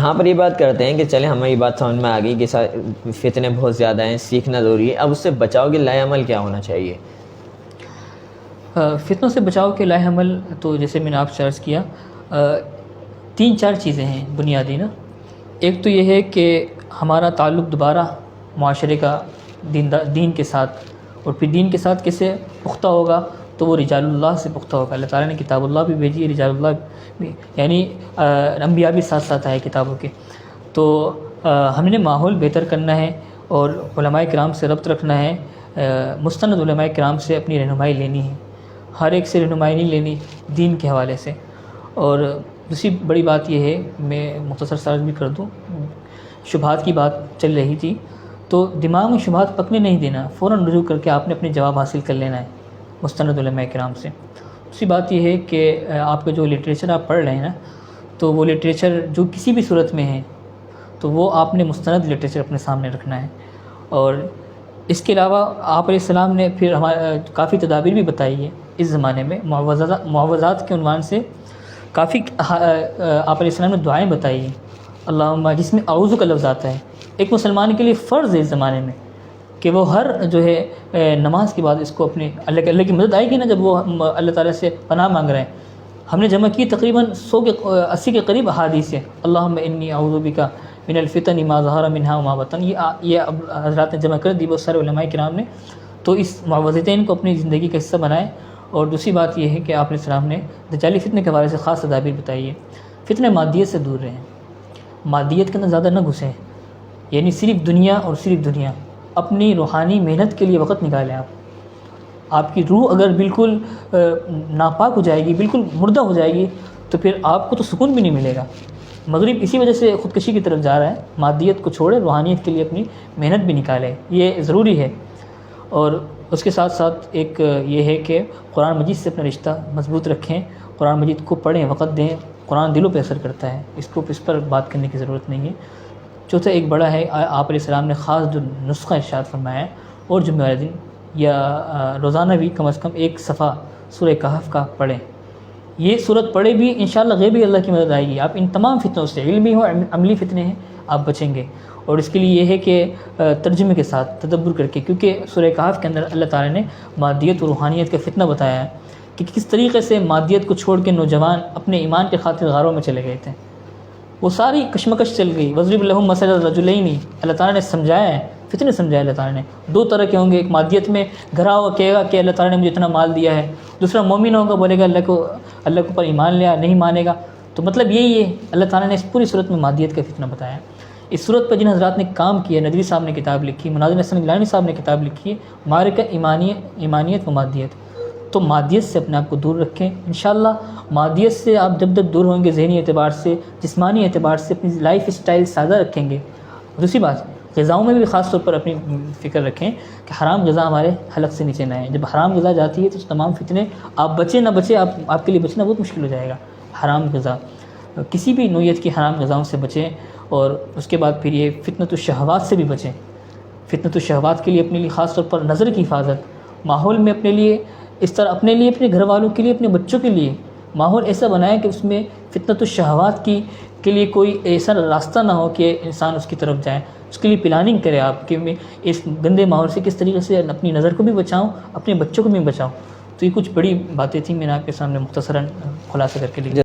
یہاں پر یہ بات کرتے ہیں کہ چلیں ہمیں یہ بات سمجھ میں آ گئی کہ فتنے بہت زیادہ ہیں، سیکھنا ضروری ہے، اب اس سے بچاؤ کے لائے عمل کیا ہونا چاہیے؟ فتنوں سے بچاؤ کے لائے عمل تو جیسے میں نے آپ سے عرض کیا 3-4 چیزیں ہیں بنیادی نا۔ ایک تو یہ ہے کہ ہمارا تعلق دوبارہ معاشرے کا دین کے ساتھ، اور پھر دین کے ساتھ کیسے پختہ ہوگا، تو وہ رجال اللہ سے پختہ ہوگا۔ اللہ تعالیٰ نے کتاب اللہ بھی بھیجی ہے، رجال اللہ بھی، یعنی انبیاء بھی ساتھ ساتھ آئے کتابوں کے۔ تو ہم نے ماحول بہتر کرنا ہے اور علماء کرام سے ربط رکھنا ہے، مستند علماء کرام سے اپنی رہنمائی لینی ہے، ہر ایک سے رہنمائی نہیں لینی دین کے حوالے سے۔ اور دوسری بڑی بات یہ ہے، میں مختصر سرد بھی کر دوں، شبہات کی بات چل رہی تھی، تو دماغ میں شبہات پکنے نہیں دینا، فوراً رجوع کر کے آپ نے اپنے جواب حاصل کر لینا ہے مستند علماء کرام سے۔ دوسری بات یہ ہے کہ آپ کا جو لٹریچر آپ پڑھ رہے ہیں نا، تو وہ لٹریچر جو کسی بھی صورت میں ہے تو وہ آپ نے مستند لٹریچر اپنے سامنے رکھنا ہے۔ اور اس کے علاوہ آپ علیہ السلام نے پھر ہمارے کافی تدابیر بھی بتائی ہے اس زمانے میں، معوذات کے عنوان سے کافی آپ علیہ السلام نے دعائیں بتائی ہیں، اللہم، جس میں اعوذ کا لفظ آتا ہے۔ ایک مسلمان کے لیے فرض ہے اس زمانے میں کہ وہ ہر جو ہے نماز کے بعد اس کو اپنے اللہ کی مدد آئے گی نا، جب وہ اللہ تعالیٰ سے پناہ مانگ رہے ہیں۔ ہم نے جمع کی تقریباً 80 کے قریب احادیث ہیں، اللہم انی اعوذ بک من الفتن ما ظہر منہا وما بطن، یہ اب حضرات نے جمع کر دی بہت سارے علماء کرام نے۔ تو اس معوذتین کو اپنی زندگی کا حصہ بنائیں۔ اور دوسری بات یہ ہے کہ آپ علیہ السلام نے دجالی فتنے کے حوالے سے خاص تدابیر بتائی ہے۔ فتنہ مادیت سے دور رہیں، مادیت کے اندر زیادہ نہ گھسیں، یعنی صرف دنیا اور صرف دنیا۔ اپنی روحانی محنت کے لیے وقت نکالیں۔ آپ کی روح اگر بالکل ناپاک ہو جائے گی، بالکل مردہ ہو جائے گی، تو پھر آپ کو تو سکون بھی نہیں ملے گا۔ مغرب اسی وجہ سے خودکشی کی طرف جا رہا ہے، مادیت کو چھوڑے، روحانیت کے لیے اپنی محنت بھی نکالے، یہ ضروری ہے۔ اور اس کے ساتھ ساتھ ایک یہ ہے کہ قرآن مجید سے اپنا رشتہ مضبوط رکھیں، قرآن مجید کو پڑھیں، وقت دیں، قرآن دلوں پہ اثر کرتا ہے، اس پر بات کرنے کی ضرورت نہیں ہے۔ چوتھا ایک بڑا ہے، آپ علیہ السلام نے خاص جو نسخہ ارشاد فرمایا ہے، اور جمعہ والے دن یا روزانہ بھی کم از کم ایک صفحہ سورہ کہف کا پڑھیں۔ یہ صورت پڑھے بھی انشاءاللہ غیبی اللہ کی مدد آئے گی۔ آپ ان تمام فتنوں سے، علمی ہو عملی فتنے ہیں، آپ بچیں گے۔ اور اس کے لیے یہ ہے کہ ترجمے کے ساتھ تدبر کر کے، کیونکہ سورہ کہف کے اندر اللہ تعالیٰ نے مادیت و روحانیت کا فتنہ بتایا ہے کہ کس طریقے سے مادیت کو چھوڑ کے نوجوان اپنے ایمان کے خاطر غاروں میں چلے گئے تھے، وہ ساری کشمکش چل گئی۔ وَاضْرِبْ لَهُم مَثَلَ الرَّجُلَيْنِ، اللہ تعالیٰ نے سمجھایا ہے، فتنے سمجھایا اللہ تعالیٰ نے۔ 2 طرح کے ہوں گے، ایک مادیت میں گھرا ہوا کہے گا کہ اللہ تعالیٰ نے مجھے اتنا مال دیا ہے، دوسرا مومن ہوگا، بولے گا اللہ کے اوپر ایمان لیا، نہیں مانے گا۔ تو مطلب یہی ہے، اللہ تعالیٰ نے اس پوری صورت میں مادیت کا فتنہ بتایا ہے۔ اس صورت پر جن حضرات نے کام کیا، ندوی صاحب نے کتاب لکھی، مناظر حسن گیلانی صاحب نے کتاب لکھی ہے، معرکہ ایمانیت و مادیت۔ تو مادیت سے اپنے آپ کو دور رکھیں، انشاءاللہ مادیت سے آپ جب دور ہوں گے، ذہنی اعتبار سے، جسمانی اعتبار سے اپنی لائف اسٹائل سادہ رکھیں گے۔ دوسری بات، غذاؤں میں بھی خاص طور پر اپنی فکر رکھیں کہ حرام غذا ہمارے حلق سے نیچے نہ آئیں۔ جب حرام غذا جاتی ہے تو تمام فتنے، آپ بچیں نہ بچیں، آپ کے لیے بچنا بہت مشکل ہو جائے گا۔ حرام غذا، کسی بھی نوعیت کی حرام غذاؤں سے بچیں۔ اور اس کے بعد پھر یہ فتنۃ الشہوات سے بھی بچیں۔ فتنۃ الشہوات کے لیے اپنے لیے خاص طور پر نظر کی حفاظت، ماحول میں اپنے لیے اس طرح، اپنے لیے، اپنے گھر والوں کے لیے، اپنے بچوں کے لیے ماحول ایسا بنائیں کہ اس میں فتنۃ الشہوات کے لیے کوئی ایسا راستہ نہ ہو کہ انسان اس کی طرف جائے۔ اس کے لیے پلاننگ کرے آپ کہ میں اس گندے ماحول سے کس طریقے سے اپنی نظر کو بھی بچاؤں، اپنے بچوں کو بھی بچاؤں۔ تو یہ کچھ بڑی باتیں تھیں، میں نے آپ کے سامنے مختصراً خلاصہ کر کے لکھی۔